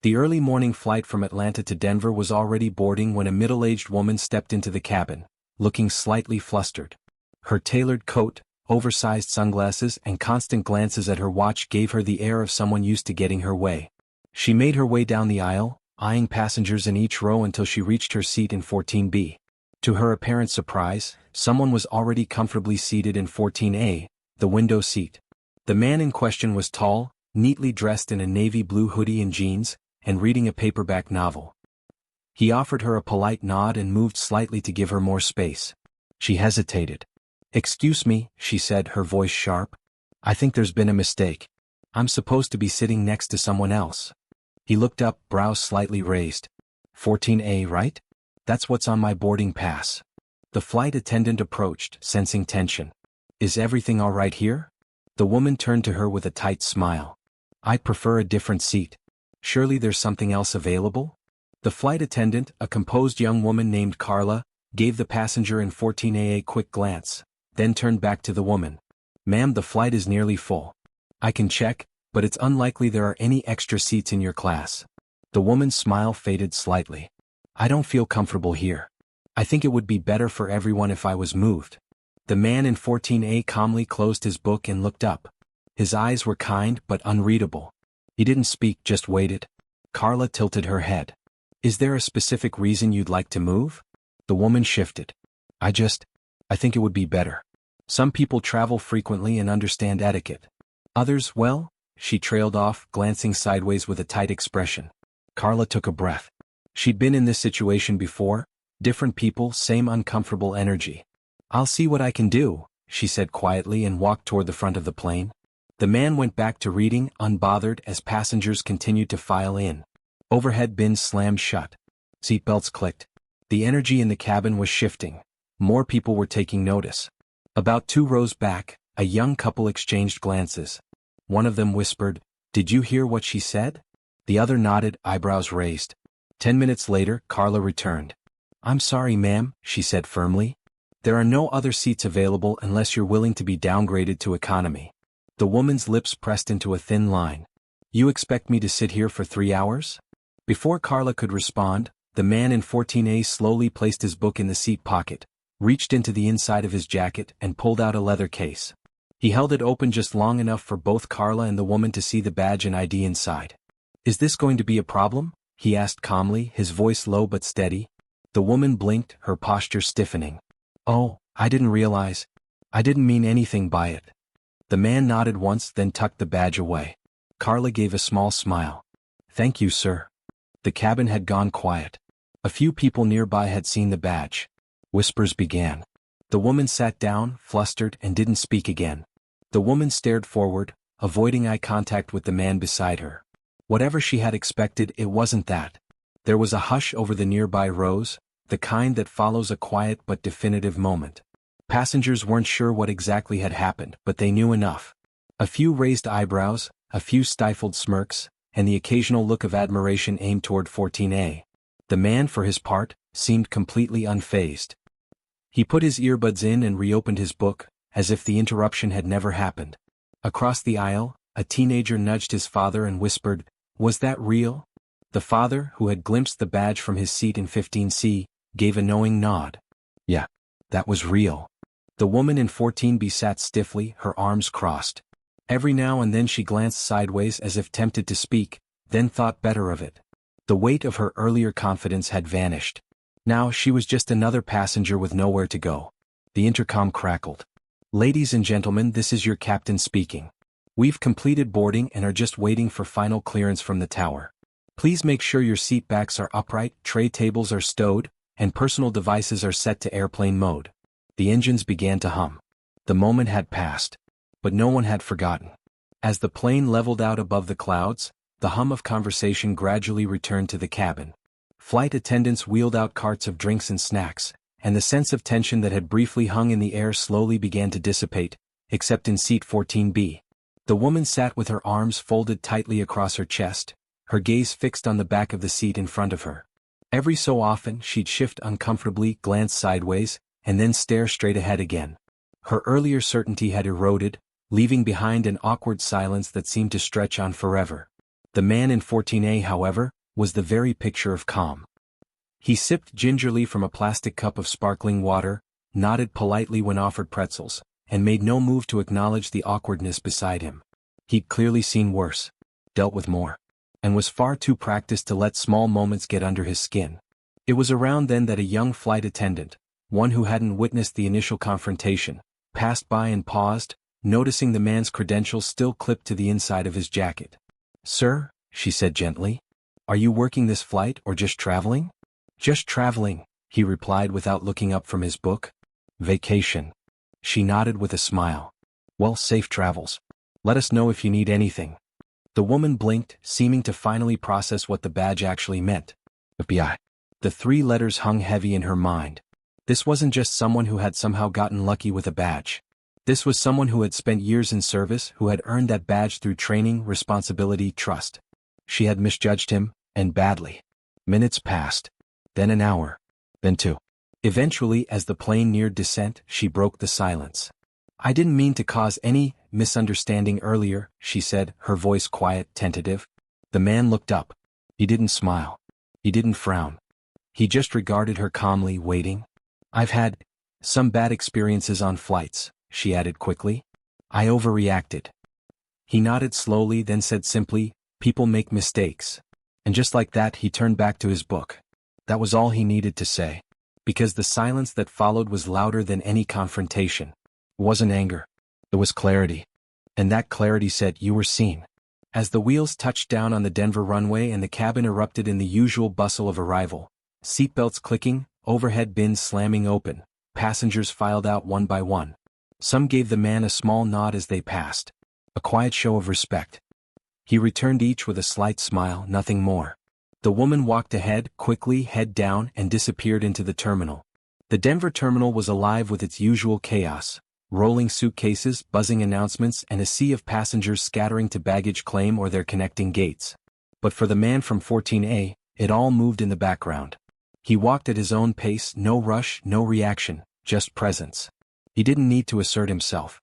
The early morning flight from Atlanta to Denver was already boarding when a middle-aged woman stepped into the cabin, looking slightly flustered. Her tailored coat, oversized sunglasses, and constant glances at her watch gave her the air of someone used to getting her way. She made her way down the aisle, eyeing passengers in each row until she reached her seat in 14B. To her apparent surprise, someone was already comfortably seated in 14A, the window seat. The man in question was tall, neatly dressed in a navy blue hoodie and jeans, and reading a paperback novel. He offered her a polite nod and moved slightly to give her more space. She hesitated. "Excuse me," she said, her voice sharp. "I think there's been a mistake. I'm supposed to be sitting next to someone else." He looked up, brows slightly raised. 14A, right? That's what's on my boarding pass. The flight attendant approached, sensing tension. "Is everything all right here?" The woman turned to her with a tight smile. "I'd prefer a different seat. Surely there's something else available?" The flight attendant, a composed young woman named Carla, gave the passenger in 14A a quick glance, then turned back to the woman. "Ma'am, the flight is nearly full. I can check, but it's unlikely there are any extra seats in your class." The woman's smile faded slightly. "I don't feel comfortable here. I think it would be better for everyone if I was moved." The man in 14A calmly closed his book and looked up. His eyes were kind but unreadable. He didn't speak, just waited. Carla tilted her head. "Is there a specific reason you'd like to move?" The woman shifted. I think it would be better. Some people travel frequently and understand etiquette. Others, well," she trailed off, glancing sideways with a tight expression. Carla took a breath. She'd been in this situation before, different people, same uncomfortable energy. "I'll see what I can do," she said quietly and walked toward the front of the plane. The man went back to reading, unbothered, as passengers continued to file in. Overhead bins slammed shut. Seatbelts clicked. The energy in the cabin was shifting. More people were taking notice. About 2 rows back, a young couple exchanged glances. One of them whispered, "Did you hear what she said?" The other nodded, eyebrows raised. 10 minutes later, Carla returned. "I'm sorry, ma'am," she said firmly. "There are no other seats available unless you're willing to be downgraded to economy." The woman's lips pressed into a thin line. "You expect me to sit here for 3 hours?" Before Carla could respond, the man in 14A slowly placed his book in the seat pocket, reached into the inside of his jacket and pulled out a leather case. He held it open just long enough for both Carla and the woman to see the badge and ID inside. "Is this going to be a problem?" he asked calmly, his voice low but steady. The woman blinked, her posture stiffening. "Oh, I didn't realize. I didn't mean anything by it." The man nodded once, then tucked the badge away. Carla gave a small smile. "Thank you, sir." The cabin had gone quiet. A few people nearby had seen the badge. Whispers began. The woman sat down, flustered, and didn't speak again. The woman stared forward, avoiding eye contact with the man beside her. Whatever she had expected, it wasn't that. There was a hush over the nearby rows, the kind that follows a quiet but definitive moment. Passengers weren't sure what exactly had happened, but they knew enough. A few raised eyebrows, a few stifled smirks, and the occasional look of admiration aimed toward 14A. The man, for his part, seemed completely unfazed. He put his earbuds in and reopened his book, as if the interruption had never happened. Across the aisle, a teenager nudged his father and whispered, "Was that real?" The father, who had glimpsed the badge from his seat in 15C, gave a knowing nod. "Yeah, that was real." The woman in 14B sat stiffly, her arms crossed. Every now and then she glanced sideways as if tempted to speak, then thought better of it. The weight of her earlier confidence had vanished. Now she was just another passenger with nowhere to go. The intercom crackled. "Ladies and gentlemen, this is your captain speaking. We've completed boarding and are just waiting for final clearance from the tower. Please make sure your seat backs are upright, tray tables are stowed, and personal devices are set to airplane mode." The engines began to hum. The moment had passed. But no one had forgotten. As the plane leveled out above the clouds, the hum of conversation gradually returned to the cabin. Flight attendants wheeled out carts of drinks and snacks, and the sense of tension that had briefly hung in the air slowly began to dissipate, except in seat 14B. The woman sat with her arms folded tightly across her chest, her gaze fixed on the back of the seat in front of her. Every so often she'd shift uncomfortably, glance sideways, and then stare straight ahead again. Her earlier certainty had eroded, leaving behind an awkward silence that seemed to stretch on forever. The man in 14A, however, was the very picture of calm. He sipped gingerly from a plastic cup of sparkling water, nodded politely when offered pretzels, and made no move to acknowledge the awkwardness beside him. He'd clearly seen worse, dealt with more, and was far too practiced to let small moments get under his skin. It was around then that a young flight attendant, one who hadn't witnessed the initial confrontation, passed by and paused, noticing the man's credentials still clipped to the inside of his jacket. "Sir," she said gently, "are you working this flight or just traveling?" "Just traveling," he replied without looking up from his book. "Vacation." She nodded with a smile. "Well, safe travels. Let us know if you need anything." The woman blinked, seeming to finally process what the badge actually meant. FBI. The 3 letters hung heavy in her mind. This wasn't just someone who had somehow gotten lucky with a badge. This was someone who had spent years in service, who had earned that badge through training, responsibility, trust. She had misjudged him, and badly. Minutes passed. Then an hour. Then 2. Eventually, as the plane neared descent, she broke the silence. "I didn't mean to cause any misunderstanding earlier," she said, her voice quiet, tentative. The man looked up. He didn't smile. He didn't frown. He just regarded her calmly, waiting. "I've had some bad experiences on flights," she added quickly. "I overreacted." He nodded slowly, then said simply, "People make mistakes." And just like that, he turned back to his book. That was all he needed to say. Because the silence that followed was louder than any confrontation. It wasn't anger. It was clarity. And that clarity said, "You were seen." As the wheels touched down on the Denver runway and the cabin erupted in the usual bustle of arrival, seatbelts clicking, overhead bins slamming open, passengers filed out one by one. Some gave the man a small nod as they passed. A quiet show of respect. He returned each with a slight smile, nothing more. The woman walked ahead, quickly, head down, and disappeared into the terminal. The Denver terminal was alive with its usual chaos. Rolling suitcases, buzzing announcements, and a sea of passengers scattering to baggage claim or their connecting gates. But for the man from 14A, it all moved in the background. He walked at his own pace, no rush, no reaction, just presence. He didn't need to assert himself.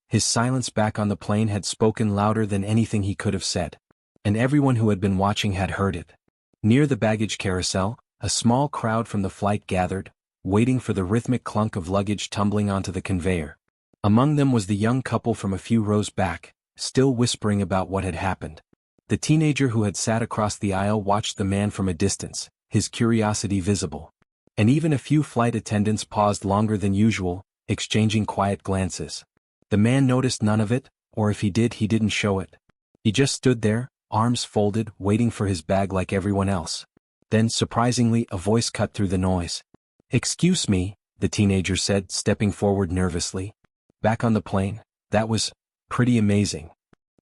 His silence back on the plane had spoken louder than anything he could have said. And everyone who had been watching had heard it. Near the baggage carousel, a small crowd from the flight gathered, waiting for the rhythmic clunk of luggage tumbling onto the conveyor. Among them was the young couple from a few rows back, still whispering about what had happened. The teenager who had sat across the aisle watched the man from a distance, his curiosity visible. And even a few flight attendants paused longer than usual, exchanging quiet glances. The man noticed none of it, or if he did, he didn't show it. He just stood there, arms folded, waiting for his bag like everyone else. Then, surprisingly, a voice cut through the noise. "Excuse me," the teenager said, stepping forward nervously. "Back on the plane? That was pretty amazing."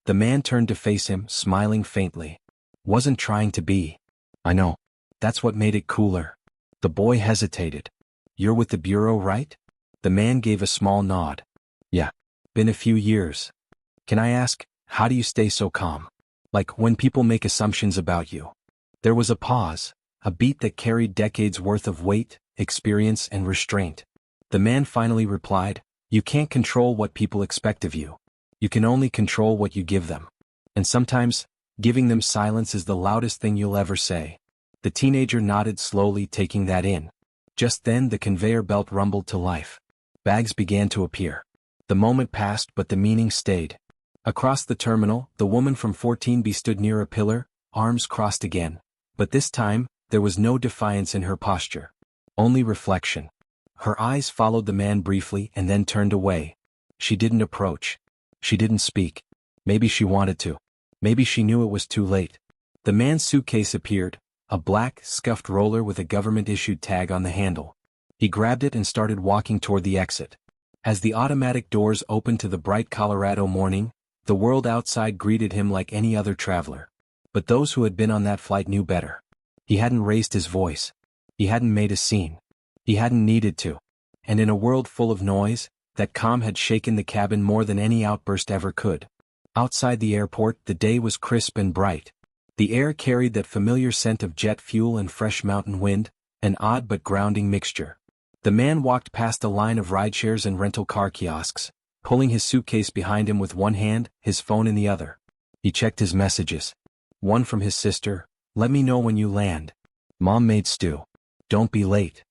The man turned to face him, smiling faintly. "Wasn't trying to be." "I know. That's what made it cooler." The boy hesitated. "You're with the bureau, right?" The man gave a small nod. "Yeah. Been a few years." "Can I ask, how do you stay so calm? Like when people make assumptions about you?" There was a pause, a beat that carried decades worth of weight, experience, and restraint. The man finally replied, "You can't control what people expect of you. You can only control what you give them. And sometimes, giving them silence is the loudest thing you'll ever say." The teenager nodded slowly, taking that in. Just then the conveyor belt rumbled to life. Bags began to appear. The moment passed, but the meaning stayed. Across the terminal, the woman from 14B stood near a pillar, arms crossed again. But this time, there was no defiance in her posture. Only reflection. Her eyes followed the man briefly and then turned away. She didn't approach. She didn't speak. Maybe she wanted to. Maybe she knew it was too late. The man's suitcase appeared, a black, scuffed roller with a government-issued tag on the handle. He grabbed it and started walking toward the exit. As the automatic doors opened to the bright Colorado morning, the world outside greeted him like any other traveler. But those who had been on that flight knew better. He hadn't raised his voice. He hadn't made a scene. He hadn't needed to. And in a world full of noise, that calm had shaken the cabin more than any outburst ever could. Outside the airport, the day was crisp and bright. The air carried that familiar scent of jet fuel and fresh mountain wind, an odd but grounding mixture. The man walked past a line of rideshares and rental car kiosks, pulling his suitcase behind him with one hand, his phone in the other. He checked his messages. One from his sister, "Let me know when you land. Mom made stew. Don't be late."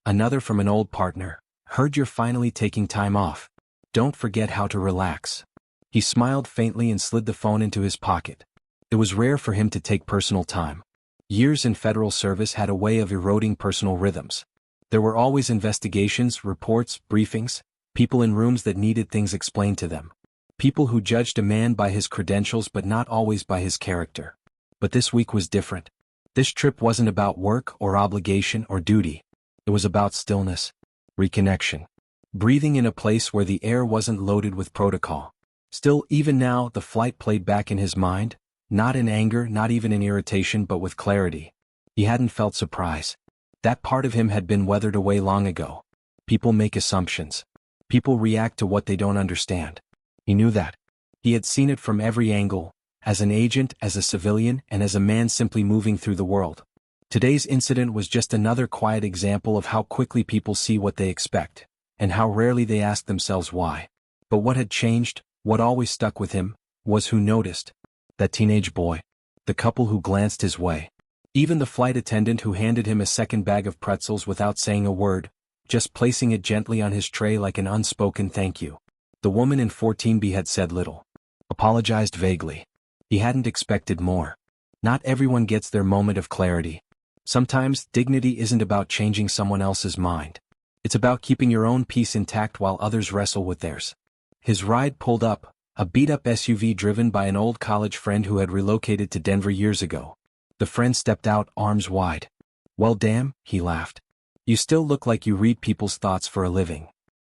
Another from an old partner, "Heard you're finally taking time off. Don't forget how to relax." He smiled faintly and slid the phone into his pocket. It was rare for him to take personal time. Years in federal service had a way of eroding personal rhythms. There were always investigations, reports, briefings, people in rooms that needed things explained to them. People who judged a man by his credentials but not always by his character. But this week was different. This trip wasn't about work or obligation or duty. It was about stillness, reconnection, breathing in a place where the air wasn't loaded with protocol. Still, even now, the flight played back in his mind, not in anger, not even in irritation, but with clarity. He hadn't felt surprise. That part of him had been weathered away long ago. People make assumptions. People react to what they don't understand. He knew that. He had seen it from every angle, as an agent, as a civilian, and as a man simply moving through the world. Today's incident was just another quiet example of how quickly people see what they expect, and how rarely they ask themselves why. But what had changed, what always stuck with him, was who noticed. That teenage boy. The couple who glanced his way. Even the flight attendant who handed him a second bag of pretzels without saying a word, just placing it gently on his tray like an unspoken thank you. The woman in 14B had said little. Apologized vaguely. He hadn't expected more. Not everyone gets their moment of clarity. Sometimes, dignity isn't about changing someone else's mind. It's about keeping your own peace intact while others wrestle with theirs. His ride pulled up, a beat-up SUV driven by an old college friend who had relocated to Denver years ago. The friend stepped out, arms wide. "Well, damn," he laughed. "You still look like you read people's thoughts for a living."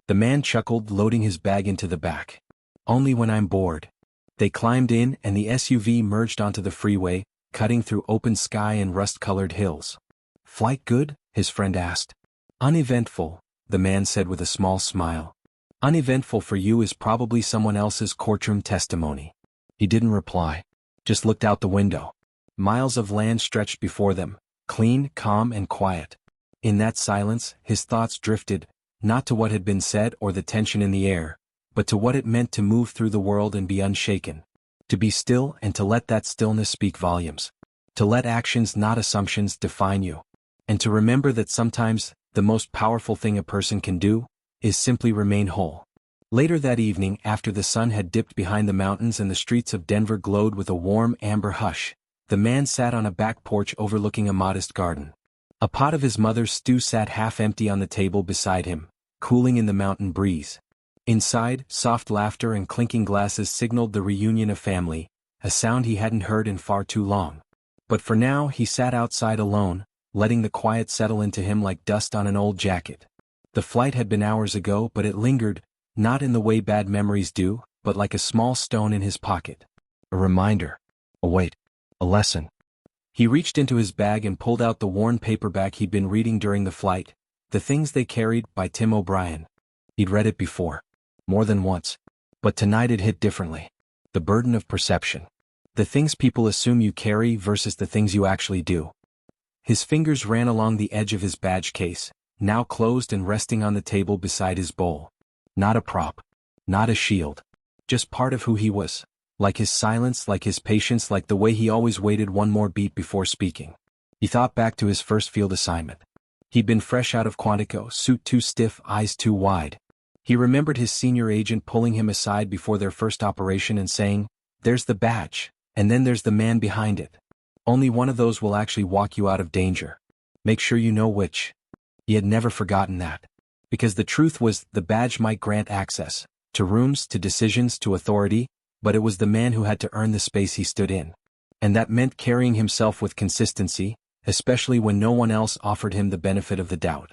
The man chuckled, loading his bag into the back. "Only when I'm bored." They climbed in and the SUV merged onto the freeway, cutting through open sky and rust-colored hills. "Flight good?" his friend asked. "Uneventful," the man said with a small smile. "Uneventful for you is probably someone else's courtroom testimony." He didn't reply. Just looked out the window. Miles of land stretched before them, clean, calm, and quiet. In that silence, his thoughts drifted, not to what had been said or the tension in the air, but to what it meant to move through the world and be unshaken. To be still and to let that stillness speak volumes. To let actions, not assumptions, define you. And to remember that sometimes, the most powerful thing a person can do, is simply remain whole. Later that evening, after the sun had dipped behind the mountains and the streets of Denver glowed with a warm amber hush, the man sat on a back porch overlooking a modest garden. A pot of his mother's stew sat half-empty on the table beside him, cooling in the mountain breeze. Inside, soft laughter and clinking glasses signaled the reunion of family, a sound he hadn't heard in far too long. But for now he sat outside alone, letting the quiet settle into him like dust on an old jacket. The flight had been hours ago, but it lingered, not in the way bad memories do, but like a small stone in his pocket. A reminder. A weight. A lesson. He reached into his bag and pulled out the worn paperback he'd been reading during the flight, The Things They Carried by Tim O'Brien. He'd read it before. More than once. But tonight it hit differently. The burden of perception. The things people assume you carry versus the things you actually do. His fingers ran along the edge of his badge case, now closed and resting on the table beside his bowl. Not a prop. Not a shield. Just part of who he was. Like his silence, like his patience, like the way he always waited one more beat before speaking. He thought back to his first field assignment. He'd been fresh out of Quantico, suit too stiff, eyes too wide. He remembered his senior agent pulling him aside before their first operation and saying, "There's the badge, and then there's the man behind it. Only one of those will actually walk you out of danger. Make sure you know which." He had never forgotten that. Because the truth was, the badge might grant access, to rooms, to decisions, to authority, but it was the man who had to earn the space he stood in. And that meant carrying himself with consistency, especially when no one else offered him the benefit of the doubt.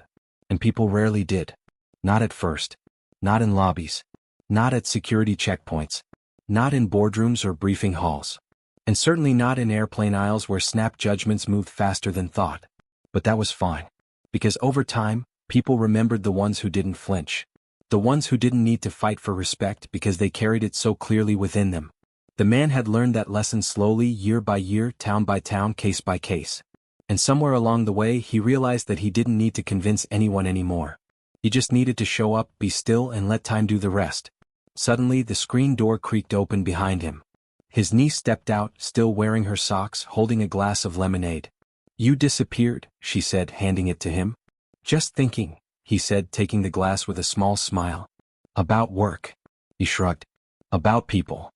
And people rarely did. Not at first. Not in lobbies. Not at security checkpoints. Not in boardrooms or briefing halls. And certainly not in airplane aisles where snap judgments moved faster than thought. But that was fine. Because over time, people remembered the ones who didn't flinch. The ones who didn't need to fight for respect because they carried it so clearly within them. The man had learned that lesson slowly, year by year, town by town, case by case. And somewhere along the way he realized that he didn't need to convince anyone anymore. He just needed to show up, be still, and let time do the rest. Suddenly the screen door creaked open behind him. His niece stepped out, still wearing her socks, holding a glass of lemonade. "You disappeared," she said, handing it to him. "Just thinking," he said, taking the glass with a small smile. "About work." He shrugged. "About people."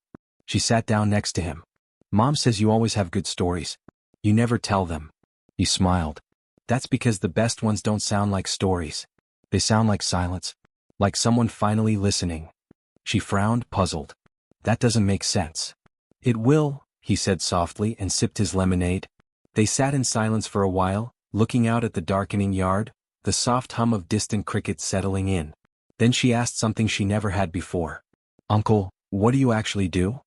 She sat down next to him. "Mom says you always have good stories. You never tell them." He smiled. "That's because the best ones don't sound like stories. They sound like silence. Like someone finally listening." She frowned, puzzled. "That doesn't make sense." "It will," he said softly and sipped his lemonade. They sat in silence for a while, looking out at the darkening yard, the soft hum of distant crickets settling in. Then she asked something she never had before. "Uncle, what do you actually do?"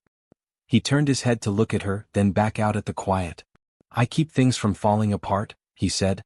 He turned his head to look at her, then back out at the quiet. "I keep things from falling apart," he said.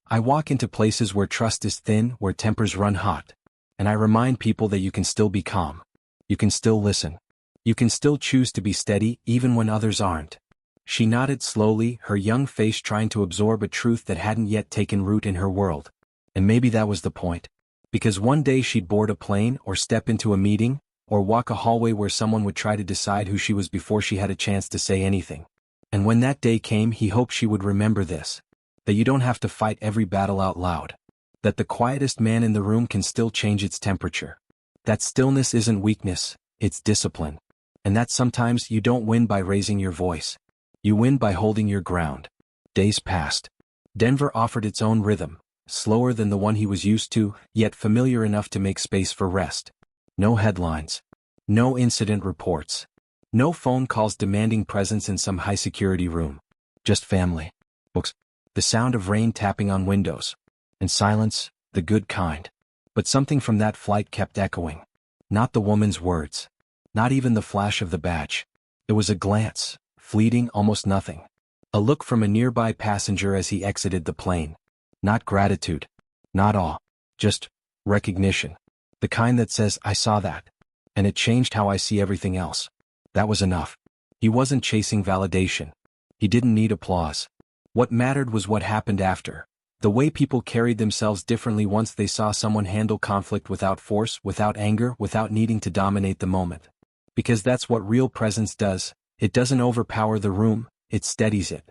"I walk into places where trust is thin, where tempers run hot. And I remind people that you can still be calm. You can still listen. You can still choose to be steady, even when others aren't." She nodded slowly, her young face trying to absorb a truth that hadn't yet taken root in her world. And maybe that was the point. Because one day she'd board a plane, or step into a meeting, or walk a hallway where someone would try to decide who she was before she had a chance to say anything. And when that day came, he hoped she would remember this. That you don't have to fight every battle out loud. That the quietest man in the room can still change its temperature. That stillness isn't weakness, it's discipline. And that sometimes you don't win by raising your voice. You win by holding your ground. Days passed. Denver offered its own rhythm, slower than the one he was used to, yet familiar enough to make space for rest. No headlines. No incident reports. No phone calls demanding presence in some high-security room. Just family. Books. The sound of rain tapping on windows. And silence, the good kind. But something from that flight kept echoing. Not the woman's words. Not even the flash of the badge. It was a glance, fleeting, almost nothing. A look from a nearby passenger as he exited the plane. Not gratitude. Not awe. Just recognition. The kind that says, "I saw that. And it changed how I see everything else." That was enough. He wasn't chasing validation. He didn't need applause. What mattered was what happened after. The way people carried themselves differently once they saw someone handle conflict without force, without anger, without needing to dominate the moment. Because that's what real presence does. It doesn't overpower the room, it steadies it.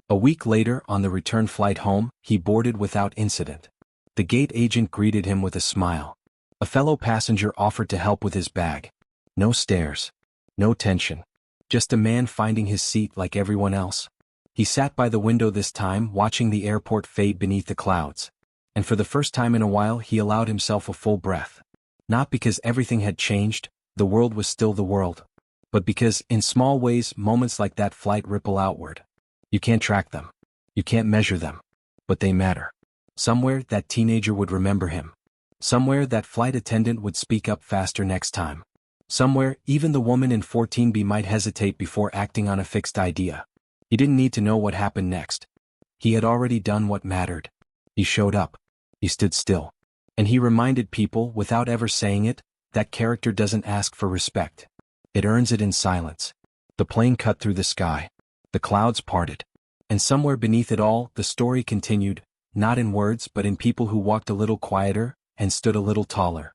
A week later, on the return flight home, he boarded without incident. The gate agent greeted him with a smile. A fellow passenger offered to help with his bag. No stares. No tension. Just a man finding his seat like everyone else. He sat by the window this time, watching the airport fade beneath the clouds. And for the first time in a while, he allowed himself a full breath. Not because everything had changed, the world was still the world. But because, in small ways, moments like that flight ripple outward. You can't track them. You can't measure them. But they matter. Somewhere, that teenager would remember him. Somewhere, that flight attendant would speak up faster next time. Somewhere, even the woman in 14B might hesitate before acting on a fixed idea. He didn't need to know what happened next. He had already done what mattered. He showed up. He stood still. And he reminded people, without ever saying it, that character doesn't ask for respect. It earns it in silence. The plane cut through the sky. The clouds parted. And somewhere beneath it all, the story continued, not in words but in people who walked a little quieter, and stood a little taller.